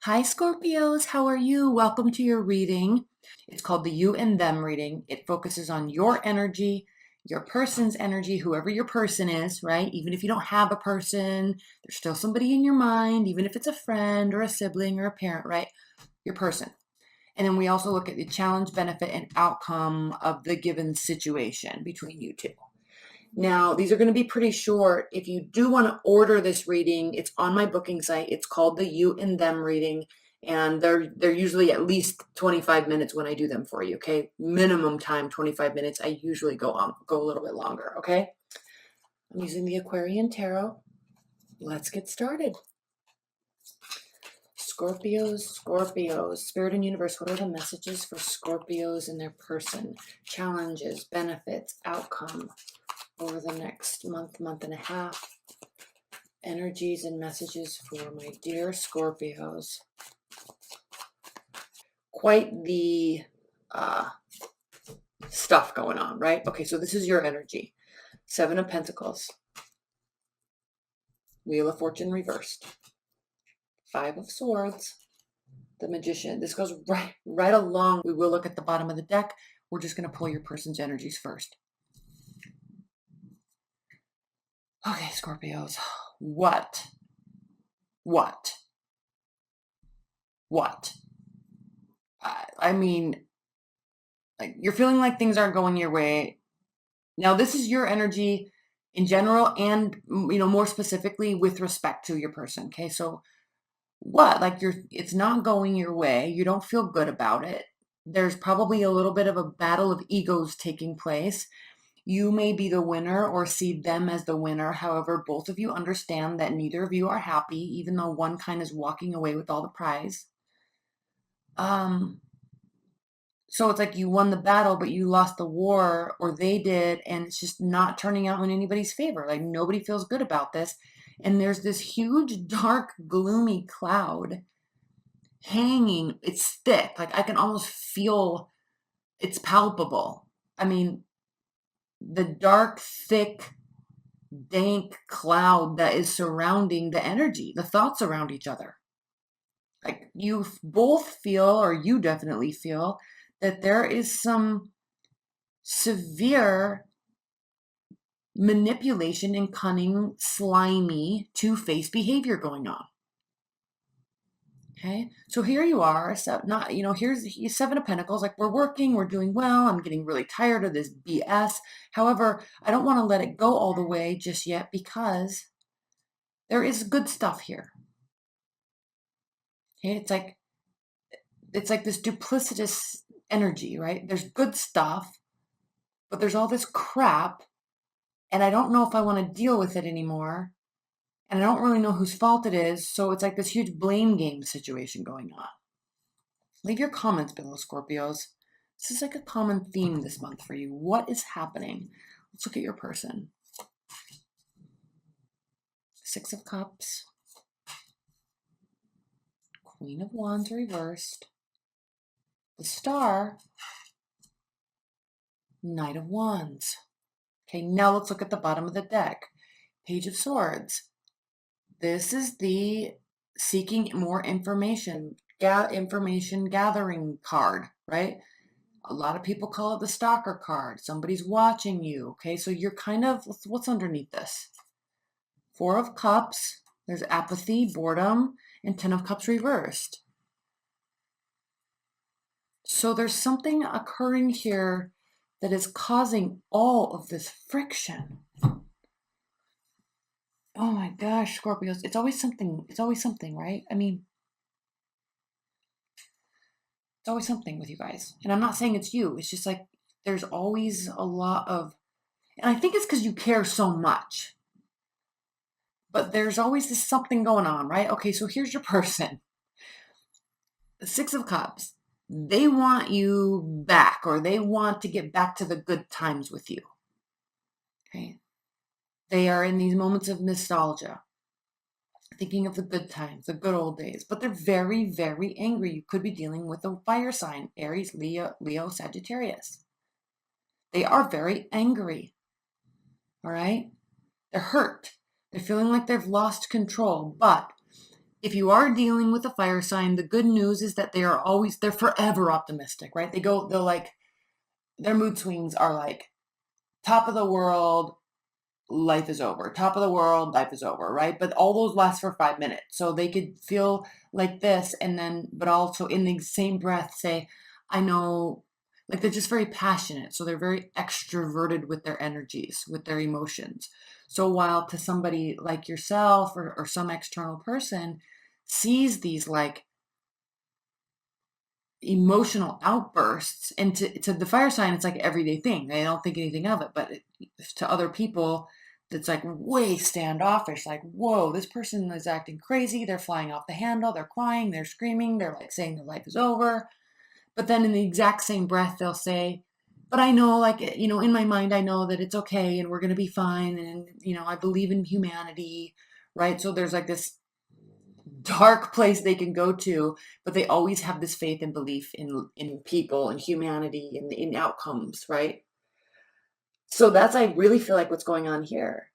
Hi, Scorpios. How are you? Welcome to your reading. It's called the You and Them reading. It focuses on your energy, your person's energy, whoever your person is, right? Even if you don't have a person, there's still somebody in your mind, even if it's a friend or a sibling or a parent, right? Your person. And then we also look at the challenge, benefit, and outcome of the given situation between you two. Now, these are going to be pretty short. If you do want to order this reading, it's on my booking site. It's called the You and Them reading, and they're usually at least 25 minutes when I do them for you, okay? Minimum time 25 minutes. I usually go a little bit longer, okay? I'm using the Aquarian Tarot. Let's get started. Scorpios, Spirit and Universe, what are the messages for Scorpios and their person? Challenges, benefits, outcome over the next month and a half. Energies and messages for my dear Scorpios. Quite the stuff going on, right? Okay, so this is your energy. 7 of Pentacles. Wheel of Fortune reversed. 5 of Swords. The Magician. This goes right along. We will look at the bottom of the deck. We're just going to pull your person's energies first. Okay, Scorpios. What? I mean, like, you're feeling like things aren't going your way. Now, this is your energy in general and, more specifically with respect to your person. Okay, so what? Like, it's not going your way. You don't feel good about it. There's probably a little bit of a battle of egos taking place. You may be the winner or see them as the winner. However, both of you understand that neither of you are happy, even though one kind is walking away with all the prize. So it's like you won the battle, but you lost the war, or they did, and it's just not turning out in anybody's favor. Like, nobody feels good about this. And there's this huge, dark, gloomy cloud hanging. It's thick. Like, I can almost feel it's palpable. I mean, the dark, thick, dank cloud that is surrounding the energy, the thoughts around each other. Like, you both feel, or you definitely feel, that there is some severe manipulation and cunning, slimy, two-faced behavior going on. Okay, so here you are. So not, here's 7 of Pentacles. Like, we're working, we're doing well. I'm getting really tired of this BS. However, I don't want to let it go all the way just yet because there is good stuff here. Okay, it's like this duplicitous energy, right? There's good stuff, but there's all this crap, and I don't know if I want to deal with it anymore. And I don't really know whose fault it is, so it's like this huge blame game situation going on. Leave your comments below, Scorpios. This is like a common theme this month for you. What is happening? Let's look at your person. 6 of Cups. Queen of Wands reversed. The Star. Knight of Wands. Okay, now let's look at the bottom of the deck. Page of Swords. This is the seeking more information gathering card, right? A lot of people call it the stalker card. Somebody's watching you. Okay, so you're kind of, what's underneath this? 4 of Cups. There's apathy, boredom, and 10 of Cups reversed. So there's something occurring here that is causing all of this friction. Oh my gosh, Scorpios, it's always something, right? I mean, it's always something with you guys. And I'm not saying it's you. It's just like there's always a lot of, and I think it's because you care so much. But there's always this something going on, right? Okay, so here's your person. The 6 of Cups. They want you back, or they want to get back to the good times with you. Okay. They are in these moments of nostalgia, thinking of the good times, the good old days, but they're very, very angry. You could be dealing with a fire sign, Aries, Leo, Sagittarius. They are very angry. All right. They're hurt. They're feeling like they've lost control, but if you are dealing with a fire sign, the good news is that they're forever optimistic, right? They're like, their mood swings are like top of the world, life is over. Top of the world, life is over, right? But all those last for 5 minutes. So they could feel like this and then, but also in the same breath say, I know, like they're just very passionate. So they're very extroverted with their energies, with their emotions. So while to somebody like yourself or some external person sees these like emotional outbursts, and to the fire sign, it's like an everyday thing. They don't think anything of it, but to other people, that's like way standoffish. Like, whoa, this person is acting crazy. They're flying off the handle. They're crying. They're screaming. They're like saying their life is over. But then in the exact same breath, they'll say, but I know, like, in my mind, I know that it's okay and we're going to be fine. And, I believe in humanity, right? So there's like this dark place they can go to, but they always have this faith and belief in people and humanity and in outcomes, right? So that's, I really feel like what's going on here.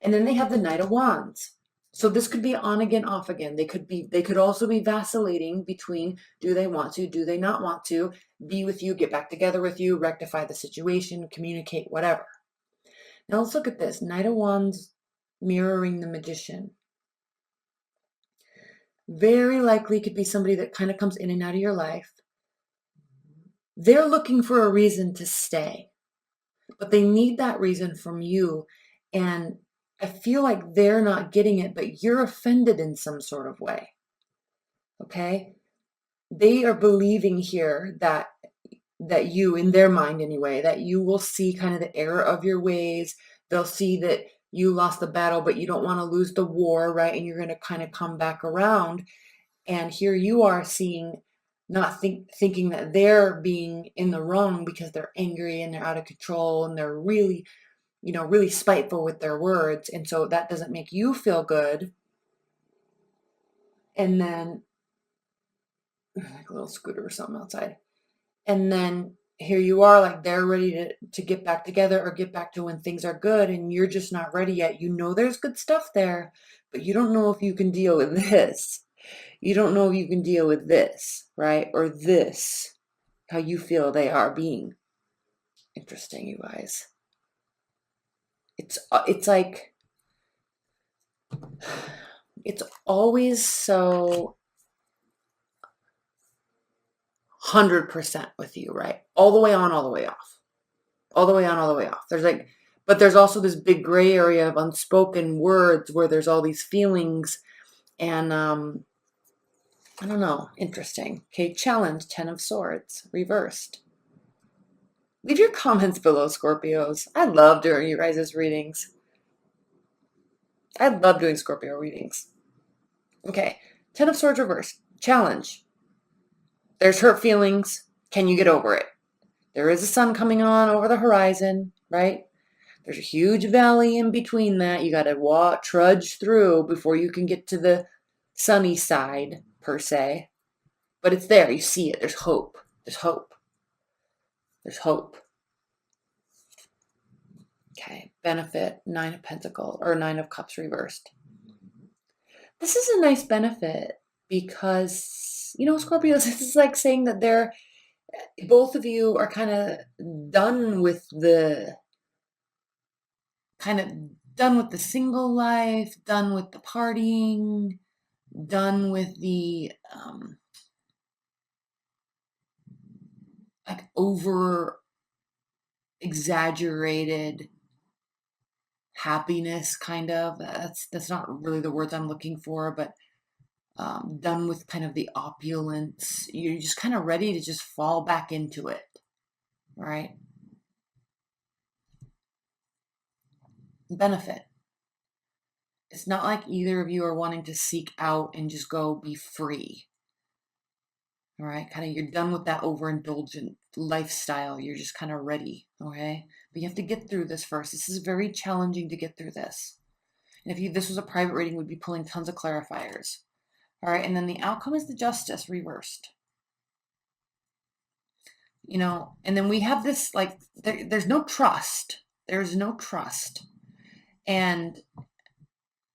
And then they have the Knight of Wands. So this could be on again, off again. They could also be vacillating between, do they want to, do they not want to be with you, get back together with you, rectify the situation, communicate, whatever. Now let's look at this. Knight of Wands mirroring the Magician. Very likely could be somebody that kind of comes in and out of your life. They're looking for a reason to stay, but they need that reason from you. And I feel like they're not getting it, but you're offended in some sort of way. Okay? They are believing here that you, in their mind anyway, that you will see kind of the error of your ways. They'll see that you lost the battle, but you don't want to lose the war, right? And you're going to kind of come back around. And here you are seeing, not thinking that they're being in the wrong because they're angry and they're out of control and they're really, really spiteful with their words. And so that doesn't make you feel good. And then, like a little scooter or something outside. And then here you are, like they're ready to get back together or get back to when things are good, and you're just not ready yet. There's good stuff there, but you don't know if you can deal with this. You don't know if you can deal with this, right? Or this, how you feel they are being. Interesting, you guys. It's like, it's always so 100% with you, right? All the way on, all the way off. All the way on, all the way off. But there's also this big gray area of unspoken words where there's all these feelings and, I don't know, interesting. Okay, challenge, 10 of Swords, reversed. Leave your comments below, Scorpios. I love doing you guys' readings. I love doing Scorpio readings. Okay, 10 of Swords reversed, challenge. There's hurt feelings. Can you get over it? There is a sun coming on over the horizon, right? There's a huge valley in between that. You got to trudge through before you can get to the sunny side, per se. But it's there. You see it. There's hope. There's hope. There's hope. Okay. Benefit, 9 of Pentacles, or 9 of Cups reversed. This is a nice benefit because, Scorpios, this is like saying that both of you are kind of done with the single life, done with the partying, done with the like over exaggerated happiness, kind of. That's not really the words I'm looking for, but done with kind of the opulence. You're just kind of ready to just fall back into it, right? Benefit. It's not like either of you are wanting to seek out and just go be free. All right, kind of you're done with that overindulgent lifestyle. You're just kind of ready, okay? But you have to get through this first. This is very challenging to get through this. And if this was a private reading, we'd be pulling tons of clarifiers. All right, and then the outcome is the Justice reversed. And then we have this, like, there's no trust. There's no trust. And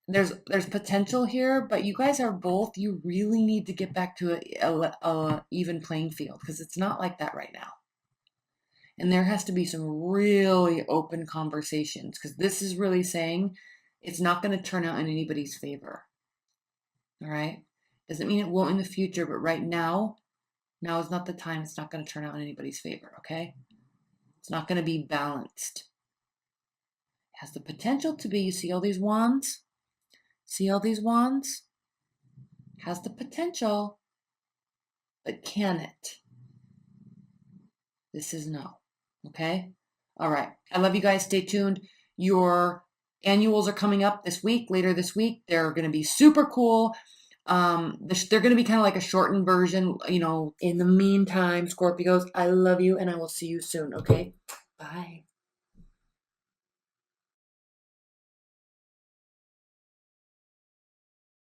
there's potential here, but you guys are both, you really need to get back to a even playing field, because it's not like that right now. And there has to be some really open conversations, because this is really saying it's not going to turn out in anybody's favor. All right? Doesn't mean it won't in the future, but right now is not the time. It's not going to turn out in anybody's favor, okay? It's not going to be balanced. It has the potential to be. You see all these wands? See all these wands? Has the potential, but can it? This is no. Okay? All right. I love you guys. Stay tuned. Your annuals are coming up this week, later this week. They're going to be super cool. They're going to be kind of like a shortened version, you know. In the meantime, Scorpios, I love you, and I will see you soon. Okay? Bye.